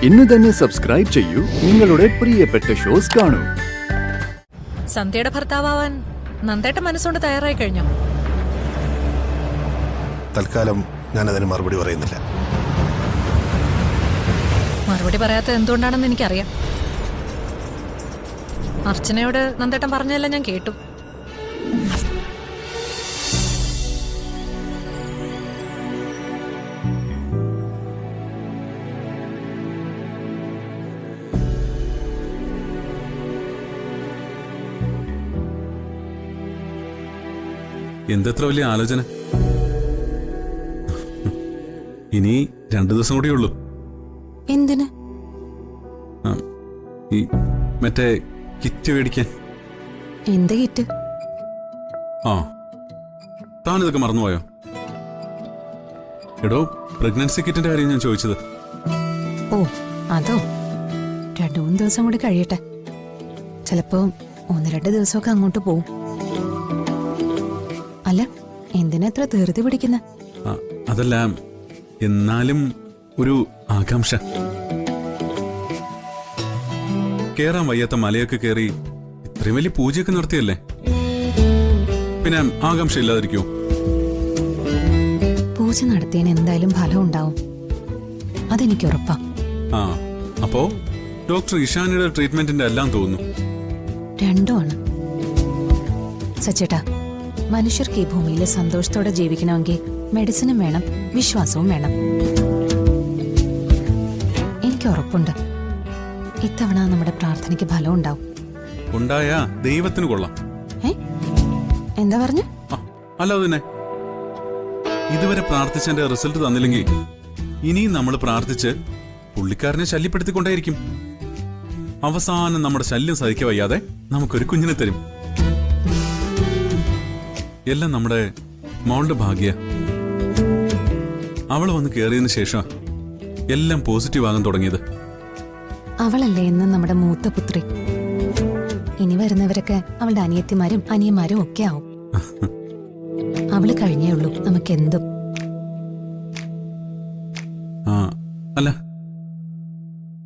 ഇന്ന് തന്നെ സബ്സ്ക്രൈബ് ചെയ്യൂ നിങ്ങളുടെ പ്രിയപ്പെട്ട ഷോസ് കാണൂ. സന്ധ്യയുടെ ഭർത്താവാൻ നന്ദേട്ട മനസ്സുകൊണ്ട് തയ്യാറായി കഴിഞ്ഞോ? തൽക്കാലം ഞാൻ അതിന് മറുപടി പറയുന്നില്ല. മറുപടി പറയാത്ത എന്തുകൊണ്ടാണെന്ന് എനിക്കറിയാം. അർച്ചനയോട് നന്ദേട്ടൻ പറഞ്ഞതെല്ലാം ഞാൻ കേട്ടു. എന്തെത്ര വലിയ ആലോചന. ഇനി 2 ദിവസം കൂടിയേ ഉള്ളൂ. എന്തിന്? ഈ മറ്റേ കിറ്റ് മേടിക്കാൻ. എന്ത് കിറ്റ്? താനിതൊക്കെ മറന്നുപോയോ? എടോ, പ്രഗ്നൻസി കിറ്റിന്റെ കാര്യം ഞാൻ ചോദിച്ചത്. ഓ അതോ, 2-3 ദിവസം കൂടി കഴിയട്ടെ. ചിലപ്പോ 1-2 ദിവസമൊക്കെ അങ്ങോട്ട് പോവും. അല്ല, എന്തിനാ എത്ര ധൃതി പിടിക്കുന്ന? അതല്ല, എന്നാലും ഒരു ആകാംക്ഷ. കേറാൻ വയ്യാത്ത മലയൊക്കെ കയറി ഇത്രയും വലിയ പൂജയൊക്കെ നടത്തിയല്ലേ, പിന്നെ ആകാംക്ഷ ഇല്ലാതിരിക്കോ? പൂജ നടത്തിയതിന് എന്തായാലും ഫലം ഉണ്ടാവും, അതെനിക്ക് ഉറപ്പാ. അപ്പോ ഡോക്ടർ ഇഷാനിയുടെ ട്രീറ്റ്മെന്റിന്റെ എല്ലാം തോന്നുന്നു. രണ്ടുമാണ് സച്ചേട്ടാ. മനുഷ്യർക്ക് ഈ ഭൂമിയിൽ സന്തോഷത്തോടെ ജീവിക്കണമെങ്കിൽ മെഡിസിനും വേണം, വിശ്വാസവും വേണം. എനിക്ക് ഉറപ്പുണ്ട് ഇത്തവണ നമ്മുടെ പ്രാർത്ഥനയ്ക്ക് ഫലം ഉണ്ടാവും. ഉണ്ടായാ ദൈവത്തിന് കൊള്ളാം. എന്താ പറഞ്ഞു? അല്ല, തന്നെ ഇതുവരെ പ്രാർത്ഥിച്ചതിന്റെ റിസൾട്ട് തന്നില്ലെങ്കിൽ ഇനിയും നമ്മൾ പ്രാർത്ഥിച്ച് പുള്ളിക്കാരനെ ശല്യപ്പെടുത്തിക്കൊണ്ടേയിരിക്കും. അവസാനം നമ്മുടെ ശല്യം സഹിக்க വയ്യാതെ നമുക്കൊരു കുഞ്ഞിനെ തരും. എല്ലാം നമ്മുടെ മോളുടെ ഭാഗ്യ. അവള് വന്ന് കയറിയതിനു ശേഷം എല്ലാം പോസിറ്റീവ് ആകാൻ തുടങ്ങിയത്. അവളല്ലേ എന്ന് നമ്മുടെ മൂത്ത പുത്രി. ഇനി വരുന്നവരൊക്കെ അവളുടെ അനിയത്തിമാരും അനിയന്മാരും ഒക്കെ ആവും. അവള് കഴിഞ്ഞേ ഉള്ളൂ നമുക്കെന്തും. അല്ല,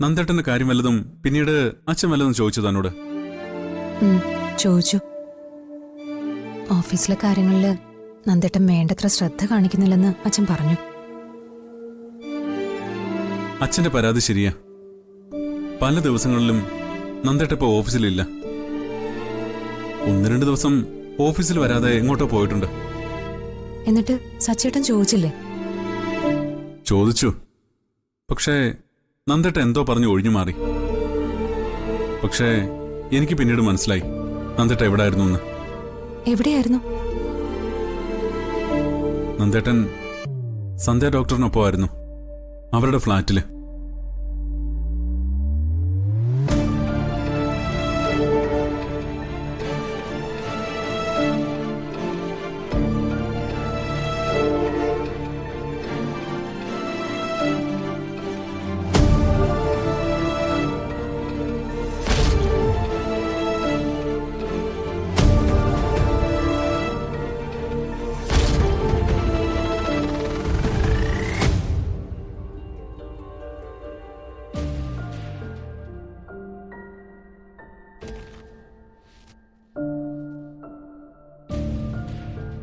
നന്ദേട്ടന്റെ കാര്യം വല്ലതും പിന്നീട് അച്ഛൻ വല്ലതും ചോദിച്ചു തന്നോട്? ചോദിച്ചു. ഓഫീസിലെ കാര്യങ്ങളില് നന്ദേട്ടൻ വേണ്ടത്ര ശ്രദ്ധ കാണിക്കുന്നില്ലെന്ന് അച്ഛൻ പറഞ്ഞു. അച്ഛന്റെ പരാതി ശരിയാ. പല ദിവസങ്ങളിലും നന്ദേട്ട ഇപ്പൊ ഓഫീസിലില്ല. 1-2 ദിവസം ഓഫീസിൽ വരാതെ എങ്ങോട്ടോ പോയിട്ടുണ്ട്. എന്നിട്ട് സച്ചേട്ടൻ ചോദിച്ചില്ലേ? ചോദിച്ചു, പക്ഷേ നന്ദേട്ട എന്തോ പറഞ്ഞു ഒഴിഞ്ഞു മാറി. പക്ഷേ എനിക്ക് പിന്നീട് മനസ്സിലായി നന്ദേട്ട എവിടായിരുന്നു എന്ന്. എവിടെയായിരുന്നു? നന്ദേട്ടൻ സന്ധ്യ ഡോക്ടറിനൊപ്പമായിരുന്നു, അവരുടെ ഫ്ലാറ്റില്.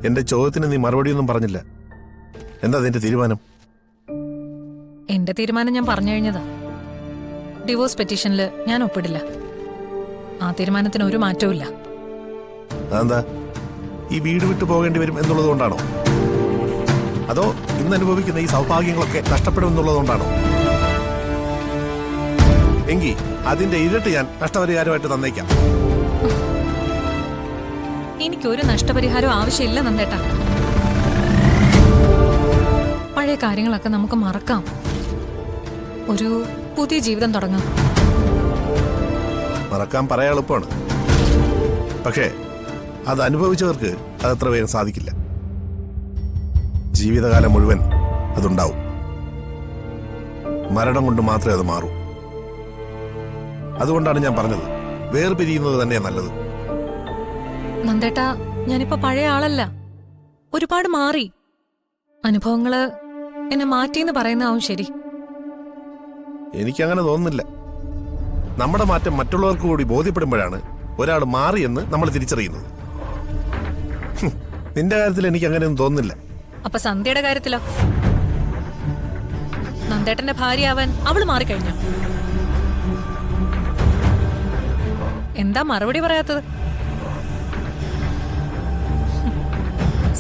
എന്റെ ചോദ്യത്തിന് നീ മറുപടിയൊന്നും പറഞ്ഞില്ല. എന്താ നിന്റെ തീരുമാനം? എന്റെ തീരുമാനം ഞാൻ പറഞ്ഞു കഴിഞ്ഞതാ. ഡിവോഴ്സ് പെറ്റീഷനില് ഞാൻ ഒപ്പിടില്ല. ആ തീരുമാനത്തിന് ഒരു മാറ്റവും ഇല്ല. അതെന്താ, ഈ വീട് വിട്ടു പോകേണ്ടി വരും എന്നുള്ളത് കൊണ്ടാണോ? അതോ ഇന്ന് അനുഭവിക്കുന്ന ഈ സൗഭാഗ്യങ്ങളൊക്കെ നഷ്ടപ്പെടുമെന്നുള്ളതുകൊണ്ടാണോ? എങ്കിൽ അതിന്റെ ഇരട്ടി ഞാൻ നഷ്ടപരിഹാരമായിട്ട് തന്നേക്കാം. എനിക്കൊരു നഷ്ടപരിഹാരം ആവശ്യമില്ല നന്ദേട്ടാ. പഴയ കാര്യങ്ങളൊക്കെ നമുക്ക് മറക്കാം, ഒരു പുതിയ ജീവിതം തുടങ്ങാം. മറക്കാൻ പറയാൻ എളുപ്പമാണ്, പക്ഷേ അത് അനുഭവിച്ചവർക്ക് അതത്ര വേഗം സാധിക്കില്ല. ജീവിതകാലം മുഴുവൻ അതുണ്ടാവും. മരണം കൊണ്ട് മാത്രമേ അത് മാറൂ. അതുകൊണ്ടാണ് ഞാൻ പറഞ്ഞത്, വേർപിരിയുന്നത് തന്നെയാണ് നല്ലത്. നന്ദേട്ടാ, ഞാനിപ്പോ പഴയ ആളല്ല, ഒരുപാട് മാറി. അനുഭവങ്ങള് എന്നെ മാറ്റിയെന്ന് പറയുന്നതാവും ശരി. എനിക്കങ്ങനെ തോന്നുന്നില്ല. നമ്മുടെ മാറ്റം മറ്റുള്ളവർക്ക് കൂടി ബോധ്യപ്പെടുമ്പോഴാണ് ഒരാൾ മാറിയെന്ന് നമ്മൾ തിരിച്ചറിയുന്നത്. നിന്റെ കാര്യത്തിൽ എനിക്ക് അങ്ങനെയൊന്നും തോന്നുന്നില്ല. അപ്പൊ സന്ധ്യയുടെ കാര്യത്തിലോ? നന്ദേട്ടന്റെ ഭാര്യയാവാൻ അവള് മാറിക്കഴിഞ്ഞു. എന്താ മറുപടി പറയാത്തത്?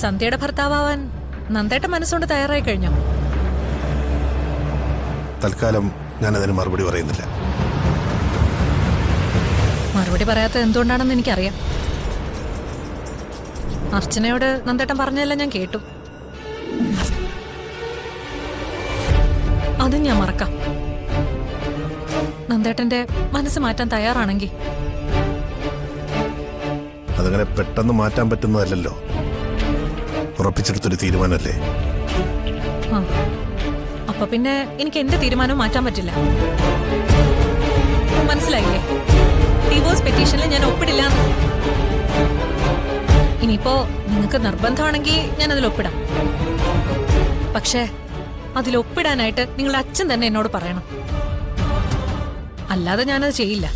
സന്ധ്യയുടെ ഭർത്താവാൻ നന്ദേട്ടൻ മനസ്സുകൊണ്ട് തയ്യാറായി കഴിഞ്ഞോ? തൽക്കാലം ഞാനതിന് മറുപടി പറയുന്നില്ല. മറുപടി പറയാത്തത് എന്തുകൊണ്ടാണെന്ന് എനിക്കറിയാം. അർച്ചനയോട് നന്ദേട്ടൻ പറഞ്ഞതെല്ലാം ഞാൻ കേട്ടു. അതും ഞാൻ മറക്കാം. നന്ദേട്ടന്റെ മനസ്സ് മാറ്റാൻ തയ്യാറാണെങ്കിൽ അതങ്ങനെ പെട്ടെന്ന് മാറ്റാൻ പറ്റുന്നതല്ലല്ലോ. ഉറപ്പിച്ചെടുത്തൊരു തീരുമാനമല്ലേ. ആ, അപ്പൊ പിന്നെ എനിക്ക് എന്റെ തീരുമാനം മാറ്റാൻ പറ്റില്ല. മനസ്സിലായില്ലേ? ഡിവോഴ്സ് പെറ്റീഷനിൽ ഞാൻ ഒപ്പിടില്ല. ഇനിയിപ്പോ നിങ്ങൾക്ക് നിർബന്ധമാണെങ്കിൽ ഞാൻ അതിൽ ഒപ്പിടാം. പക്ഷേ അതിൽ ഒപ്പിടാനായിട്ട് നിങ്ങളുടെ അച്ഛൻ തന്നെ എന്നോട് പറയണം. അല്ലാതെ ഞാനത് ചെയ്യില്ല.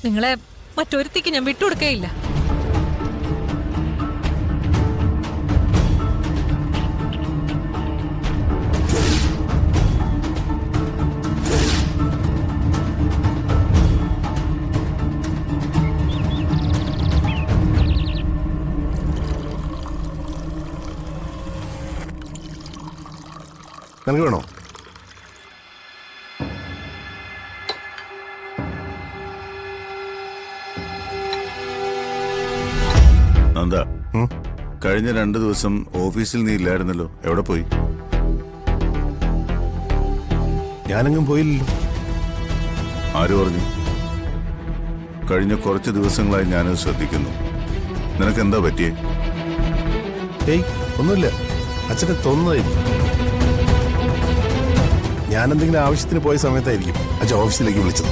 നിങ്ങളെ മറ്റൊരുത്തിക്ക് ഞാൻ വിട്ടുകൊടുക്കുകയില്ല. നിനക്ക് വേണോ? നന്ദ, കഴിഞ്ഞ 2 ദിവസം ഓഫീസിൽ നീ ഇല്ലായിരുന്നല്ലോ, എവിടെ പോയി? ഞാനെങ്ങും പോയില്ലല്ലോ. ആര് പറഞ്ഞു? കഴിഞ്ഞ കുറച്ച് ദിവസങ്ങളായി ഞാനത് ശ്രദ്ധിക്കുന്നു. നിനക്കെന്താ പറ്റിയേ? ഏയ് ഒന്നുമില്ല, അച്ഛനെ തോന്നുന്നതായിരിക്കും. ഞാനെന്തെങ്കിലും ആവശ്യത്തിന് പോയ സമയത്തായിരിക്കും അച്ഛൻ ഓഫീസിലേക്ക് വിളിച്ചത്.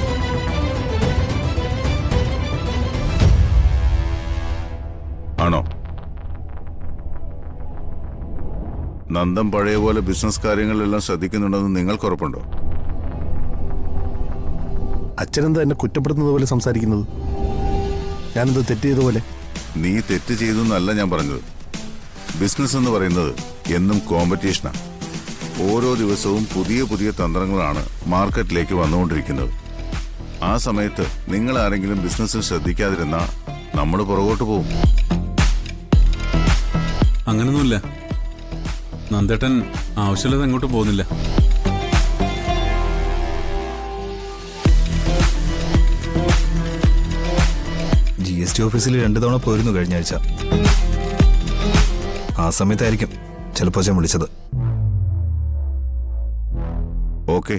ആണോ? നന്ദൻ പഴയ പോലെ ബിസിനസ് കാര്യങ്ങളിലെല്ലാം ശ്രദ്ധിക്കുന്നുണ്ടെന്ന് നിങ്ങൾക്ക് ഉറപ്പുണ്ടോ? അച്ഛനെന്താ എന്നെ കുറ്റപ്പെടുത്തുന്നത് പോലെ സംസാരിക്കുന്നത്? ഞാനെന്താ തെറ്റ് ചെയ്തതുപോലെ? നീ തെറ്റ് ചെയ്തു എന്നല്ല ഞാൻ പറഞ്ഞത്. ബിസിനസ് എന്ന് പറയുന്നത് എന്നും കോമ്പറ്റീഷനാണ്. ഓരോ ദിവസവും പുതിയ പുതിയ തന്ത്രങ്ങളാണ് മാർക്കറ്റിലേക്ക് വന്നുകൊണ്ടിരിക്കുന്നത്. ആ സമയത്ത് നിങ്ങൾ ആരെങ്കിലും ബിസിനസ്സിൽ ശ്രദ്ധിക്കാതിരുന്നാൽ നമ്മൾ പുറകോട്ട് പോകും. അങ്ങനൊന്നുമില്ല. നന്ദേട്ടൻ ആവശ്യമില്ലാതെ എങ്ങോട്ടും പോകുന്നില്ല. GST ഓഫീസിൽ 2 തവണ പോയിരുന്നു കഴിഞ്ഞ ആഴ്ച. ആ സമയത്തായിരിക്കും ചിലപ്പോൾ ഞാൻ വിളിച്ചത്. ഓക്കെ,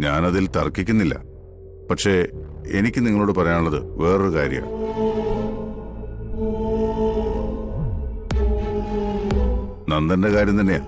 ഞാനതിൽ തർക്കിക്കുന്നില്ല. പക്ഷേ എനിക്ക് നിങ്ങളോട് പറയാനുള്ളത് വേറൊരു കാര്യമാണ്. നന്ദന്റെ കാര്യം തന്നെയാ.